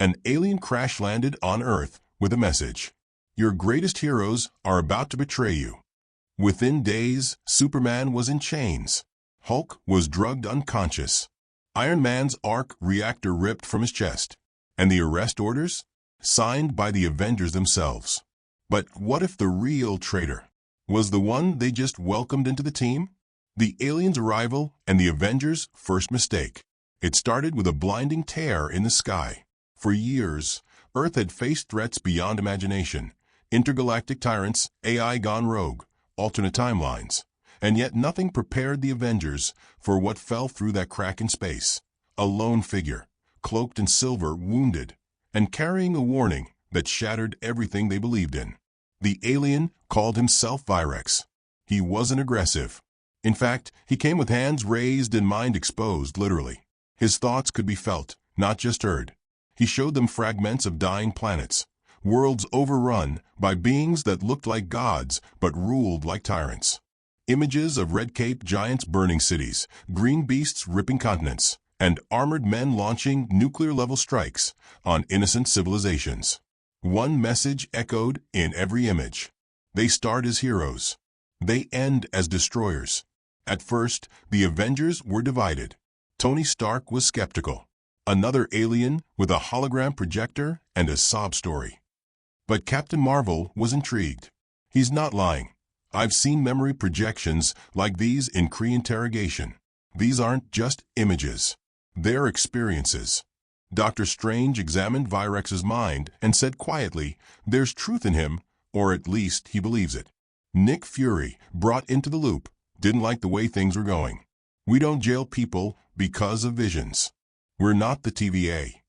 An alien crash-landed on Earth with a message. Your greatest heroes are about to betray you. Within days, Superman was in chains. Hulk was drugged unconscious. Iron Man's arc reactor ripped from his chest. And the arrest orders? Signed by the Avengers themselves. But what if the real traitor was the one they just welcomed into the team? The aliens' arrival and the Avengers' first mistake. It started with a blinding tear in the sky. For years, Earth had faced threats beyond imagination. Intergalactic tyrants, AI gone rogue, alternate timelines. And yet nothing prepared the Avengers for what fell through that crack in space. A lone figure, cloaked in silver, wounded, and carrying a warning that shattered everything they believed in. The alien called himself Virex. He wasn't aggressive. In fact, he came with hands raised and mind exposed, literally. His thoughts could be felt, not just heard. He showed them fragments of dying planets, worlds overrun by beings that looked like gods but ruled like tyrants. Images of red-caped giants burning cities, green beasts ripping continents, and armored men launching nuclear-level strikes on innocent civilizations. One message echoed in every image. They start as heroes. They end as destroyers. At first, the Avengers were divided. Tony Stark was skeptical. Another alien with a hologram projector and a sob story. But Captain Marvel was intrigued. He's not lying. I've seen memory projections like these in Kree interrogation. These aren't just images. They're experiences. Dr. Strange examined Virex's mind and said quietly, there's truth in him, or at least he believes it. Nick Fury, brought into the loop, didn't like the way things were going. We don't jail people because of visions. We're not the TVA.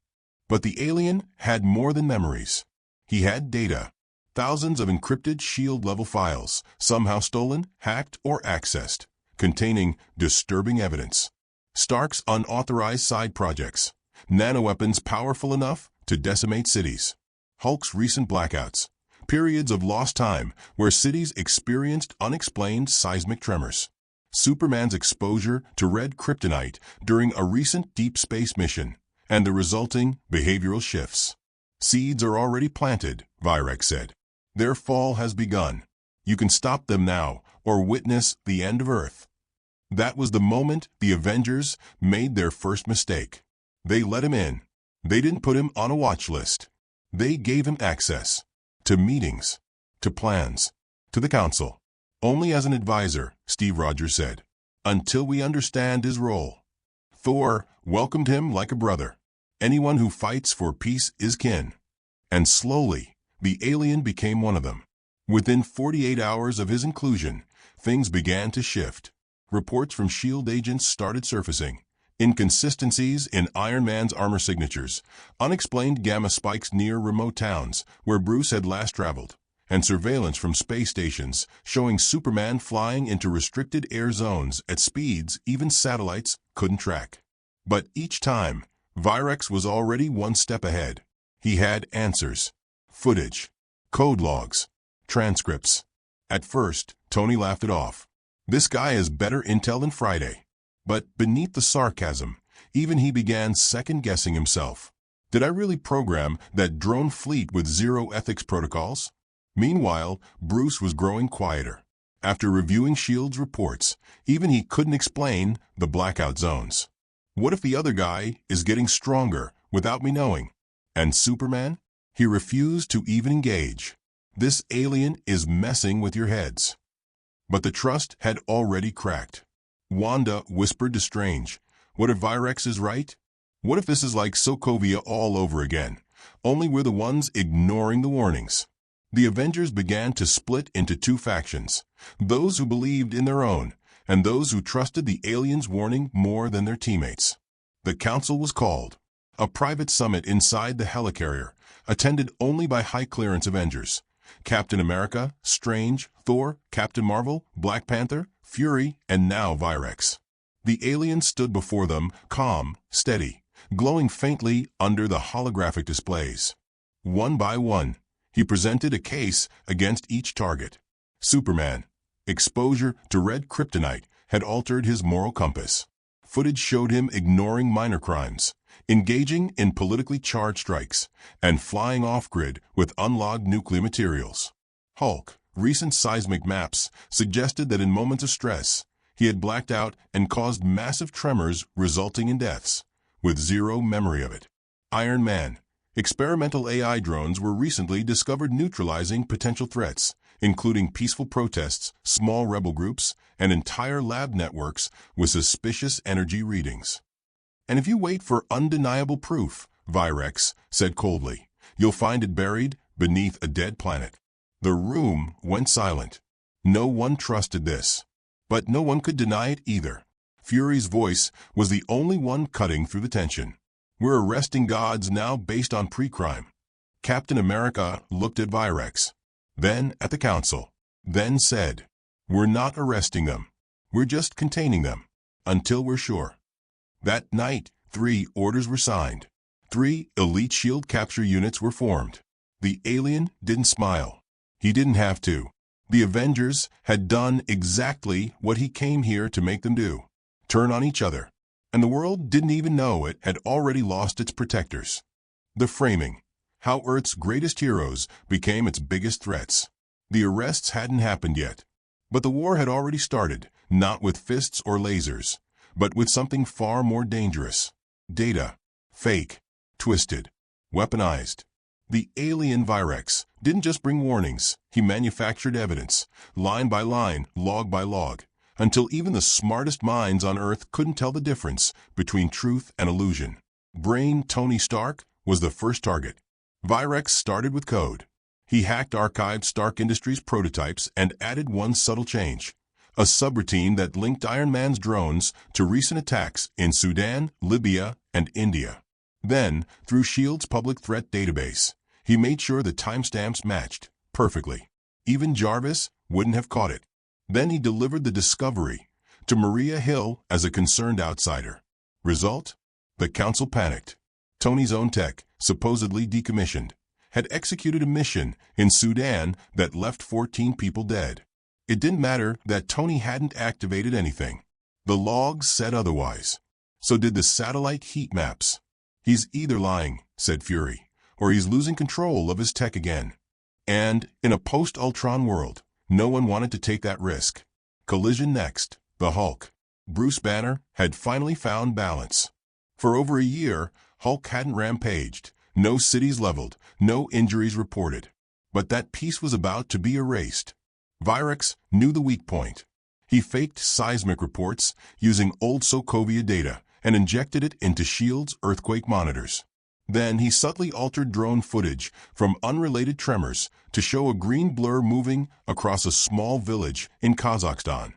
But the alien had more than memories. He had data. Thousands of encrypted SHIELD-level files, somehow stolen, hacked, or accessed, containing disturbing evidence. Stark's unauthorized side projects. Nanoweapons powerful enough to decimate cities. Hulk's recent blackouts. Periods of lost time where cities experienced unexplained seismic tremors. Superman's exposure to red kryptonite during a recent deep space mission, and the resulting behavioral shifts. Seeds are already planted, Virex said. Their fall has begun. You can stop them now, or witness the end of Earth. That was the moment the Avengers made their first mistake. They let him in. They didn't put him on a watch list. They gave him access. To meetings. To plans. To the council. Only as an advisor, Steve Rogers said. Until we understand his role. Thor welcomed him like a brother. Anyone who fights for peace is kin. And slowly, the alien became one of them. Within 48 hours of his inclusion, things began to shift. Reports from SHIELD agents started surfacing. Inconsistencies in Iron Man's armor signatures, unexplained gamma spikes near remote towns where Bruce had last traveled, and surveillance from space stations showing Superman flying into restricted air zones at speeds even satellites couldn't track. But each time, Virex was already one step ahead. He had answers, footage, code logs, transcripts. At first, Tony laughed it off. This guy has better intel than Friday. But beneath the sarcasm, even he began second-guessing himself. Did I really program that drone fleet with zero ethics protocols? Meanwhile, Bruce was growing quieter. After reviewing SHIELD's reports, even he couldn't explain the blackout zones. What if the other guy is getting stronger without me knowing? And Superman? He refused to even engage. This alien is messing with your heads. But the trust had already cracked. Wanda whispered to Strange, what if Virex is right? What if this is like Sokovia all over again? Only we're the ones ignoring the warnings. The Avengers began to split into two factions, those who believed in their own, and those who trusted the aliens' warning more than their teammates. The council was called. A private summit inside the helicarrier, attended only by high-clearance Avengers. Captain America, Strange, Thor, Captain Marvel, Black Panther, Fury, and now Virex. The alien stood before them, calm, steady, glowing faintly under the holographic displays. One by one, he presented a case against each target. Superman. Exposure to red kryptonite had altered his moral compass. Footage showed him ignoring minor crimes, engaging in politically charged strikes, and flying off-grid with unlogged nuclear materials. Hulk, recent seismic maps suggested that in moments of stress, he had blacked out and caused massive tremors resulting in deaths, with zero memory of it. Iron Man. Experimental AI drones were recently discovered neutralizing potential threats, including peaceful protests, small rebel groups, and entire lab networks with suspicious energy readings. And if you wait for undeniable proof, Virex said coldly, you'll find it buried beneath a dead planet. The room went silent. No one trusted this. But no one could deny it either. Fury's voice was the only one cutting through the tension. We're arresting gods now based on pre-crime. Captain America looked at Virex, then at the council, then said, we're not arresting them. We're just containing them, until we're sure. That night, 3 orders were signed. 3 elite shield capture units were formed. The alien didn't smile. He didn't have to. The Avengers had done exactly what he came here to make them do. Turn on each other. And the world didn't even know it had already lost its protectors. The framing. How Earth's greatest heroes became its biggest threats. The arrests hadn't happened yet. But the war had already started, not with fists or lasers, but with something far more dangerous. Data. Fake. Twisted. Weaponized. The alien Virex didn't just bring warnings, he manufactured evidence, line by line, log by log, until even the smartest minds on Earth couldn't tell the difference between truth and illusion. Brain Tony Stark was the first target. Virex started with code. He hacked archived Stark Industries prototypes and added one subtle change, a subroutine that linked Iron Man's drones to recent attacks in Sudan, Libya, and India. Then, through S.H.I.E.L.D.'s public threat database, he made sure the timestamps matched perfectly. Even Jarvis wouldn't have caught it. Then he delivered the discovery to Maria Hill as a concerned outsider. Result? The council panicked. Tony's own tech, supposedly decommissioned, had executed a mission in Sudan that left 14 people dead. It didn't matter that Tony hadn't activated anything. The logs said otherwise. So did the satellite heat maps. He's either lying, said Fury, or he's losing control of his tech again. And, in a post-Ultron world, no one wanted to take that risk. Collision next. The Hulk. Bruce Banner had finally found balance. For over a year, Hulk hadn't rampaged, no cities leveled, no injuries reported. But that peace was about to be erased. Virex knew the weak point. He faked seismic reports using old Sokovia data and injected it into S.H.I.E.L.D.'s earthquake monitors. Then he subtly altered drone footage from unrelated tremors to show a green blur moving across a small village in Kazakhstan,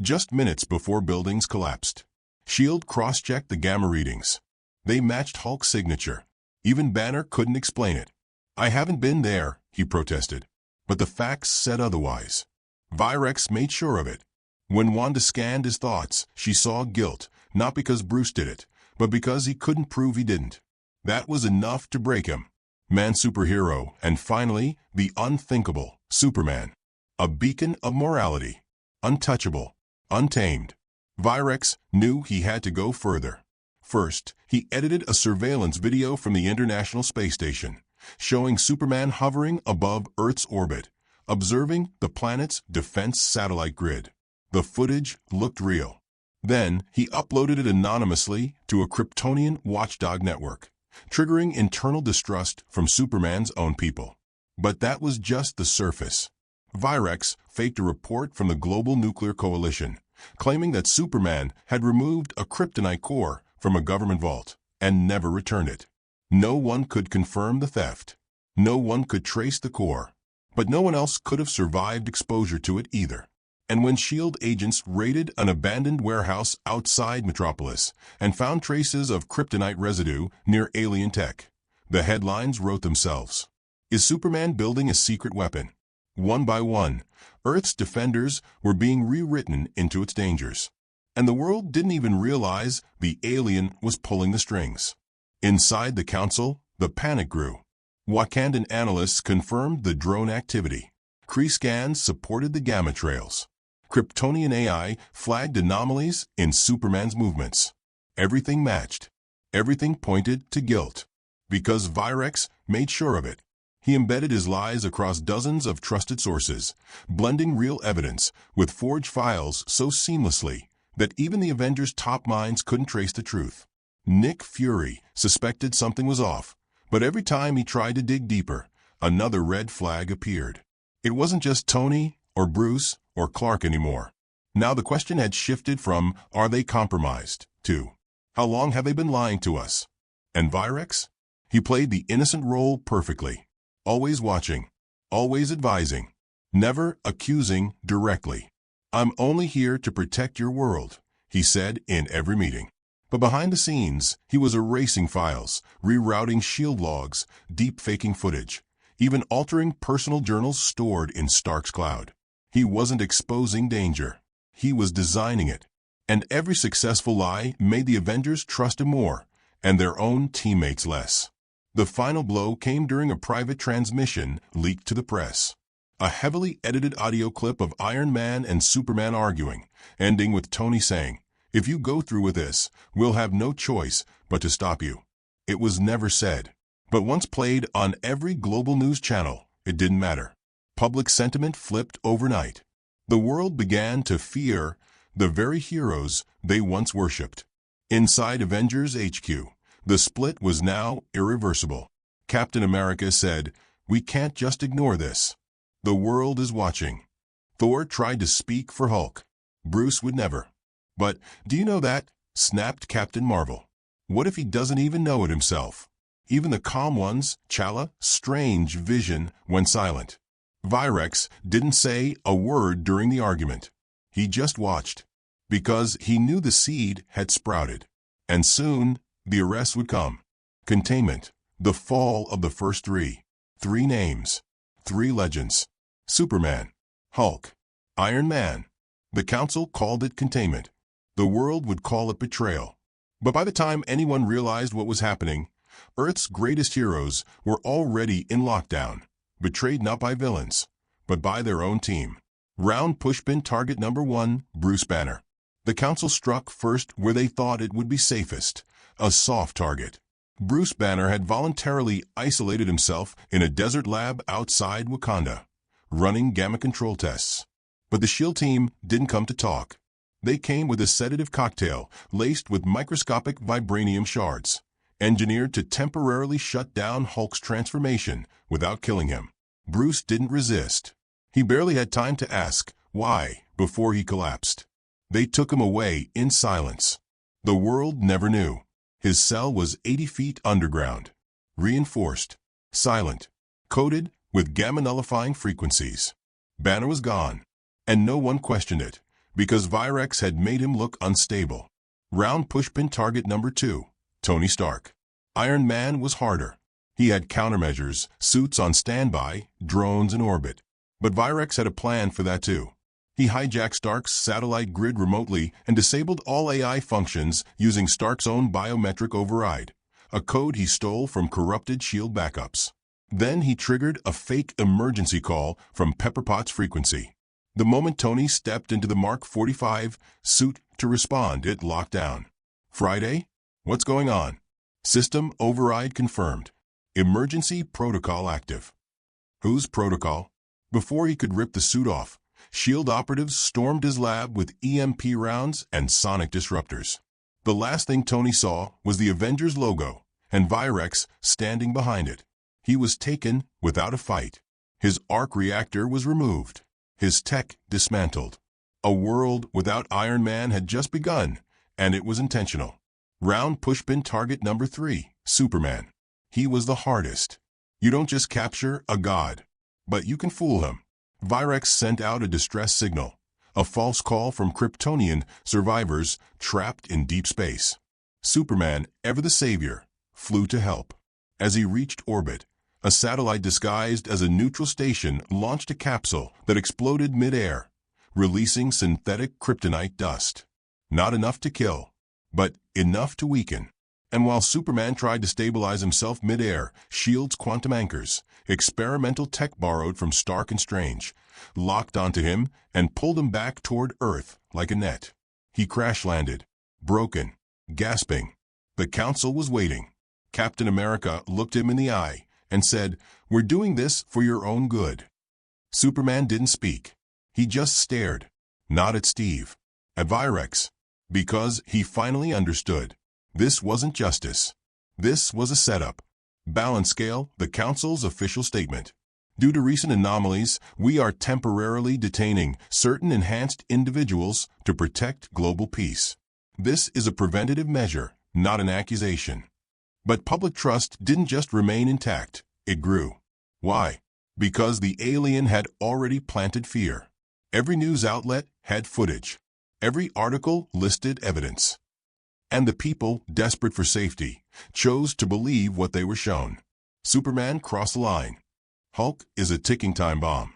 just minutes before buildings collapsed. S.H.I.E.L.D. cross-checked the gamma readings. They matched Hulk's signature. Even Banner couldn't explain it. I haven't been there, he protested. But the facts said otherwise. Virex made sure of it. When Wanda scanned his thoughts, she saw guilt, not because Bruce did it, but because he couldn't prove he didn't. That was enough to break him. Man superhero, and finally, the unthinkable, Superman. A beacon of morality. Untouchable. Untamed. Virex knew he had to go further. First, he edited a surveillance video from the International Space Station, showing Superman hovering above Earth's orbit, observing the planet's defense satellite grid. The footage looked real. Then, he uploaded it anonymously to a Kryptonian watchdog network, triggering internal distrust from Superman's own people. But that was just the surface. Virex faked a report from the Global Nuclear Coalition, claiming that Superman had removed a kryptonite core from a government vault and never returned it. No one could confirm the theft. No one could trace the core. But no one else could have survived exposure to it either. And when S.H.I.E.L.D. agents raided an abandoned warehouse outside Metropolis and found traces of kryptonite residue near alien tech, the headlines wrote themselves. Is Superman building a secret weapon? One by one, Earth's defenders were being rewritten into its dangers. And the world didn't even realize the alien was pulling the strings. Inside the council, the panic grew. Wakandan analysts confirmed the drone activity. Kree scans supported the gamma trails. Kryptonian AI flagged anomalies in Superman's movements. Everything matched. Everything pointed to guilt. Because Virex made sure of it. He embedded his lies across dozens of trusted sources, blending real evidence with forged files so seamlessly that even the Avengers' top minds couldn't trace the truth. Nick Fury suspected something was off, but every time he tried to dig deeper, another red flag appeared. It wasn't just Tony or Bruce or Clark anymore. Now the question had shifted from, are they compromised, to, how long have they been lying to us? And Virex? He played the innocent role perfectly. Always watching, always advising, never accusing directly. I'm only here to protect your world, he said in every meeting. But behind the scenes, he was erasing files, rerouting S.H.I.E.L.D. logs, deep-faking footage, even altering personal journals stored in Stark's cloud. He wasn't exposing danger. He was designing it. And every successful lie made the Avengers trust him more, and their own teammates less. The final blow came during a private transmission leaked to the press. A heavily edited audio clip of Iron Man and Superman arguing, ending with Tony saying, "If you go through with this, we'll have no choice but to stop you." It was never said. But once played on every global news channel, it didn't matter. Public sentiment flipped overnight. The world began to fear the very heroes they once worshipped. Inside Avengers HQ, the split was now irreversible. Captain America said, "We can't just ignore this. The world is watching." Thor tried to speak for Hulk. Bruce would never. "But do you know that?" snapped Captain Marvel. "What if he doesn't even know it himself?" Even the calm ones, Chala, Strange, Vision, went silent. Virex didn't say a word during the argument. He just watched. Because he knew the seed had sprouted. And soon, the arrest would come. Containment. The fall of the first three. 3 names. 3 legends. Superman. Hulk. Iron Man. The council called it containment. The world would call it betrayal. But by the time anyone realized what was happening, Earth's greatest heroes were already in lockdown, betrayed not by villains, but by their own team. Round pushpin target number 1, Bruce Banner. The council struck first where they thought it would be safest, a soft target. Bruce Banner had voluntarily isolated himself in a desert lab outside Wakanda, running gamma control tests. But the S.H.I.E.L.D. team didn't come to talk. They came with a sedative cocktail laced with microscopic vibranium shards, engineered to temporarily shut down Hulk's transformation without killing him. Bruce didn't resist. He barely had time to ask why before he collapsed. They took him away in silence. The world never knew. His cell was 80 feet underground, reinforced, silent, coated with gamma-nullifying frequencies. Banner was gone, and no one questioned it, because Virex had made him look unstable. Round pushpin target number 2, Tony Stark. Iron Man was harder. He had countermeasures, suits on standby, drones in orbit. But Virex had a plan for that too. He hijacked Stark's satellite grid remotely and disabled all AI functions using Stark's own biometric override, a code he stole from corrupted S.H.I.E.L.D. backups. Then he triggered a fake emergency call from Pepperpot's frequency. The moment Tony stepped into the Mark 45 suit to respond, it locked down. "Friday? What's going on?" "System override confirmed. Emergency protocol active." Whose protocol? Before he could rip the suit off, S.H.I.E.L.D. operatives stormed his lab with EMP rounds and sonic disruptors. The last thing Tony saw was the Avengers logo and Virex standing behind it. He was taken without a fight. His arc reactor was removed. His tech dismantled. A world without Iron Man had just begun, and it was intentional. Round pushpin target number 3, Superman. He was the hardest. You don't just capture a god, but you can fool him. Virex sent out a distress signal, a false call from Kryptonian survivors trapped in deep space. Superman, ever the savior, flew to help. As he reached orbit, a satellite disguised as a neutral station launched a capsule that exploded mid-air, releasing synthetic kryptonite dust. Not enough to kill, but enough to weaken. And while Superman tried to stabilize himself mid-air, S.H.I.E.L.D.'s quantum anchors, experimental tech borrowed from Stark and Strange, locked onto him and pulled him back toward Earth like a net. He crash-landed, broken, gasping. The council was waiting. Captain America looked him in the eye and said, "We're doing this for your own good." Superman didn't speak. He just stared. Not at Steve. At Virex. Because he finally understood. This wasn't justice. This was a setup. Balance scale, the council's official statement. Due to recent anomalies, we are temporarily detaining certain enhanced individuals to protect global peace. This is a preventative measure, not an accusation. But public trust didn't just remain intact, it grew. Why? Because the alien had already planted fear. Every news outlet had footage. Every article listed evidence. And the people, desperate for safety, chose to believe what they were shown. Superman crossed the line. Hulk is a ticking time bomb.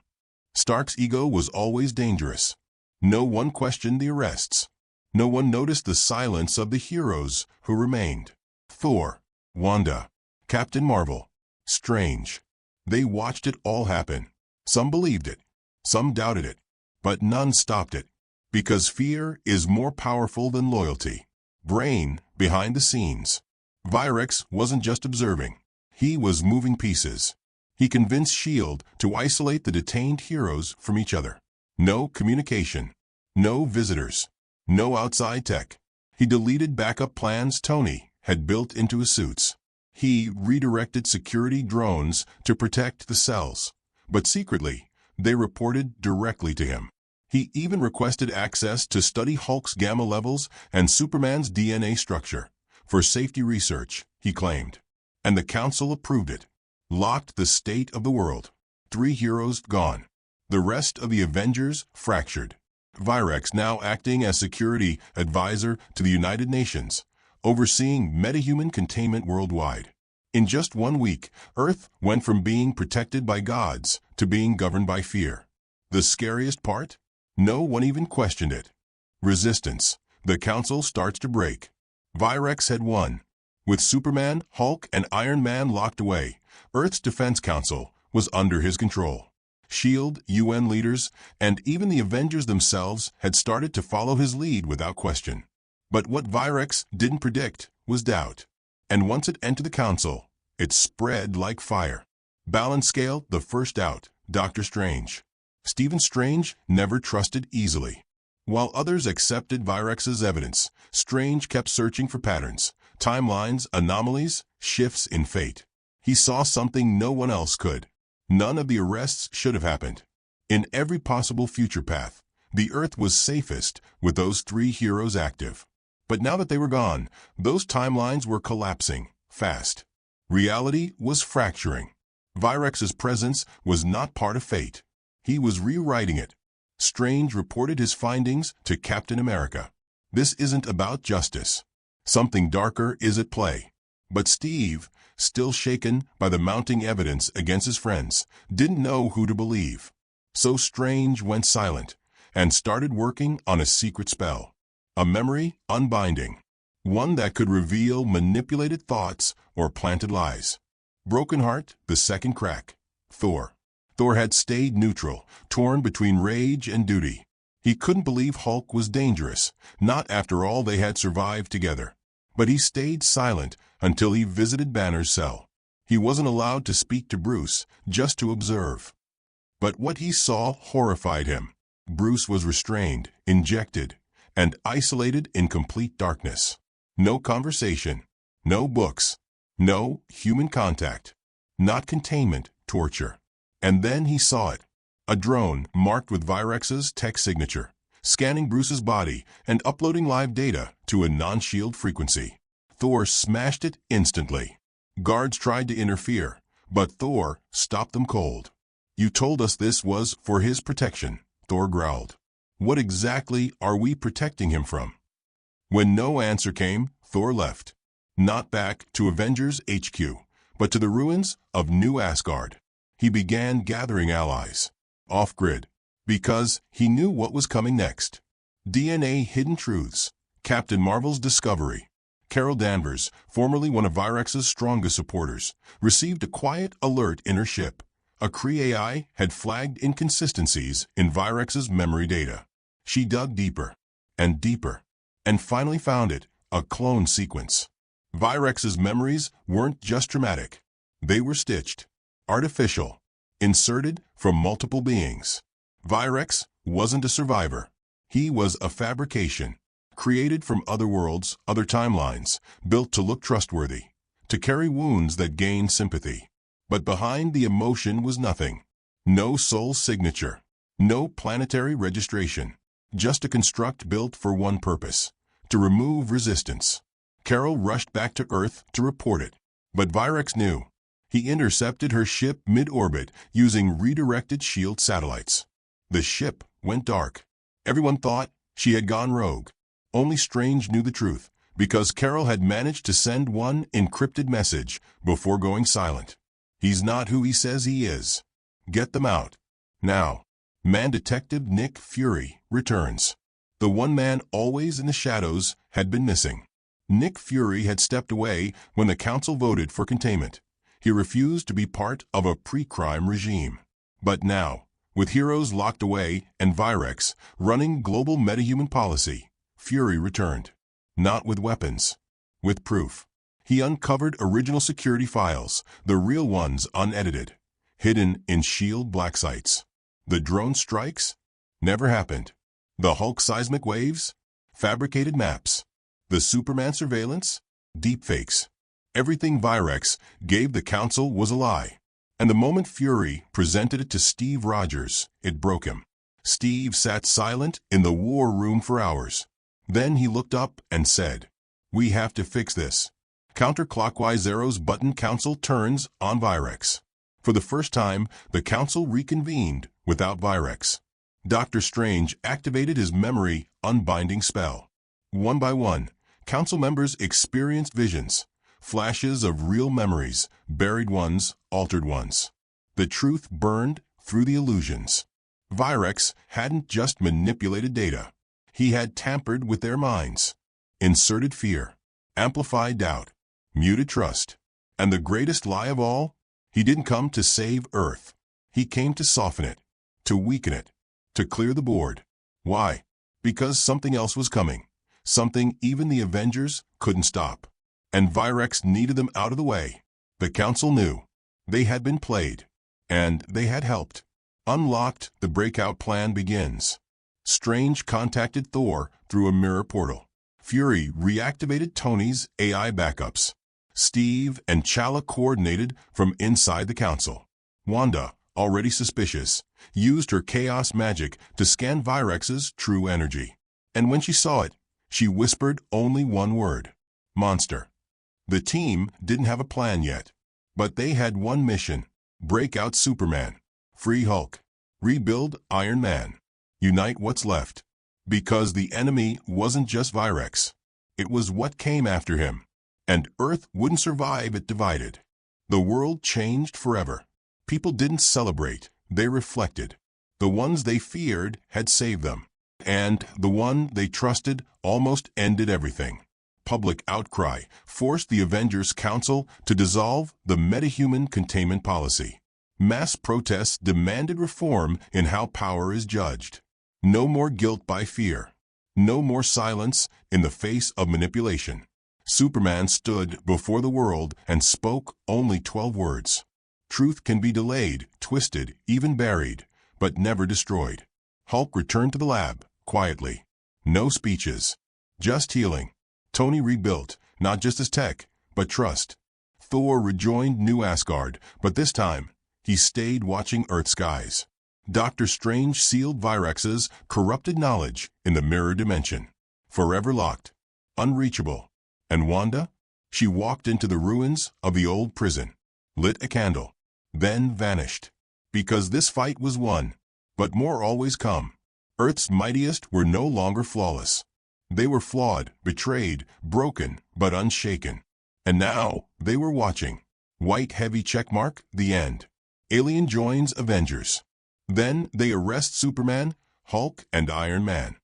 Stark's ego was always dangerous. No one questioned the arrests. No one noticed the silence of the heroes who remained. Thor, Wanda, Captain Marvel, Strange. They watched it all happen. Some believed it. Some doubted it. But none stopped it. Because fear is more powerful than loyalty. Brain behind the scenes. Virex wasn't just observing. He was moving pieces. He convinced S.H.I.E.L.D. to isolate the detained heroes from each other. No communication. No visitors. No outside tech. He deleted backup plans Tony had built into his suits. He redirected security drones to protect the cells. But secretly, they reported directly to him. He even requested access to study Hulk's gamma levels and Superman's DNA structure. For safety research, he claimed. And the council approved it. Locked the state of the world. 3 heroes gone. The rest of the Avengers fractured. Virex now acting as security advisor to the United Nations, overseeing metahuman containment worldwide. In just 1 week, Earth went from being protected by gods to being governed by fear. The scariest part? No one even questioned it. Resistance. The council starts to break. Virex had won. With Superman, Hulk, and Iron Man locked away, Earth's Defense Council was under his control. S.H.I.E.L.D., UN leaders, and even the Avengers themselves had started to follow his lead without question. But what Virex didn't predict was doubt. And once it entered the council, it spread like fire. Balance scale, the first out, Dr. Strange. Stephen Strange never trusted easily. While others accepted Virex's evidence, Strange kept searching for patterns, timelines, anomalies, shifts in fate. He saw something no one else could. None of the arrests should have happened. In every possible future path, the Earth was safest with those 3 heroes active. But now that they were gone, those timelines were collapsing, fast. Reality was fracturing. Virex's presence was not part of fate. He was rewriting it. Strange reported his findings to Captain America. This isn't about justice. Something darker is at play. But Steve, still shaken by the mounting evidence against his friends, didn't know who to believe. So Strange went silent and started working on a secret spell. A memory unbinding. One that could reveal manipulated thoughts or planted lies. Broken Heart, the second crack. Thor. Thor had stayed neutral, torn between rage and duty. He couldn't believe Hulk was dangerous, not after all they had survived together. But he stayed silent until he visited Banner's cell. He wasn't allowed to speak to Bruce, just to observe. But what he saw horrified him. Bruce was restrained, injected, and isolated in complete darkness. No conversation, no books, no human contact. Not containment, torture. And then he saw it. A drone marked with Virex's tech signature, scanning Bruce's body and uploading live data to a non-shield frequency. Thor smashed it instantly. Guards tried to interfere, but Thor stopped them cold. "You told us this was for his protection," Thor growled. "What exactly are we protecting him from?" When no answer came, Thor left. Not back to Avengers HQ, but to the ruins of New Asgard. He began gathering allies. Off-grid. Because he knew what was coming next. DNA Hidden Truths. Captain Marvel's discovery. Carol Danvers, formerly one of Virex's strongest supporters, received a quiet alert in her ship. A Kree AI had flagged inconsistencies in Virex's memory data. She dug deeper and deeper, and finally found it, a clone sequence. Virex's memories weren't just dramatic. They were stitched, artificial, inserted from multiple beings. Virex wasn't a survivor. He was a fabrication, created from other worlds, other timelines, built to look trustworthy, to carry wounds that gained sympathy. But behind the emotion was nothing. No soul signature, no planetary registration, just a construct built for one purpose: to remove resistance. Carol rushed back to Earth to report it. But Virex knew. He intercepted her ship mid-orbit using redirected shield satellites. The ship went dark. Everyone thought she had gone rogue. Only Strange knew the truth, because Carol had managed to send one encrypted message before going silent. He's not who he says he is. Get them out. Now. Man Detective Nick Fury returns. The one man always in the shadows had been missing. Nick Fury had stepped away when the council voted for containment. He refused to be part of a pre-crime regime. But now, with heroes locked away and Virex running global metahuman policy, Fury returned. Not with weapons, with proof. He uncovered original security files, the real ones unedited, hidden in SHIELD black sites. The drone strikes? Never happened. The Hulk seismic waves? Fabricated maps. The Superman surveillance? Deepfakes. Everything Virex gave the council was a lie. And the moment Fury presented it to Steve Rogers, it broke him. Steve sat silent in the war room for hours. Then he looked up and said, "We have to fix this." Counterclockwise arrows button council turns on Virex. For the first time, the council reconvened without Virex. Dr. Strange activated his memory unbinding spell. One by one, council members experienced visions, flashes of real memories, buried ones, altered ones. The truth burned through the illusions. Virex hadn't just manipulated data. He had tampered with their minds, inserted fear, amplified doubt, muted trust. And the greatest lie of all, he didn't come to save Earth. He came to soften it, to weaken it, to clear the board. Why? Because something else was coming, something even the Avengers couldn't stop. And Virex needed them out of the way. The council knew. They had been played. And they had helped. Unlocked, the breakout plan begins. Strange contacted Thor through a mirror portal. Fury reactivated Tony's AI backups. Steve and Chala coordinated from inside the council. Wanda, already suspicious, used her chaos magic to scan Virex's true energy. And when she saw it, she whispered only one word: monster. The team didn't have a plan yet, but they had one mission: break out Superman, free Hulk, rebuild Iron Man, unite what's left. Because the enemy wasn't just Virex. It was what came after him. And Earth wouldn't survive it divided. The world changed forever. People didn't celebrate, they reflected. The ones they feared had saved them. And the one they trusted almost ended everything. Public outcry forced the Avengers Council to dissolve the metahuman containment policy. Mass protests demanded reform in how power is judged. No more guilt by fear. No more silence in the face of manipulation. Superman stood before the world and spoke only 12 words. Truth can be delayed, twisted, even buried, but never destroyed. Hulk returned to the lab, quietly. No speeches. Just healing. Tony rebuilt, not just his tech, but trust. Thor rejoined New Asgard, but this time, he stayed watching Earth skies. Dr. Strange sealed Virex's corrupted knowledge in the mirror dimension. Forever locked. Unreachable. And Wanda? She walked into the ruins of the old prison, lit a candle, then vanished. Because this fight was won, but more always come. Earth's mightiest were no longer flawless. They were flawed, betrayed, broken, but unshaken. And now, they were watching. White heavy checkmark, the end. Alien joins Avengers. Then they arrest Superman, Hulk, and Iron Man.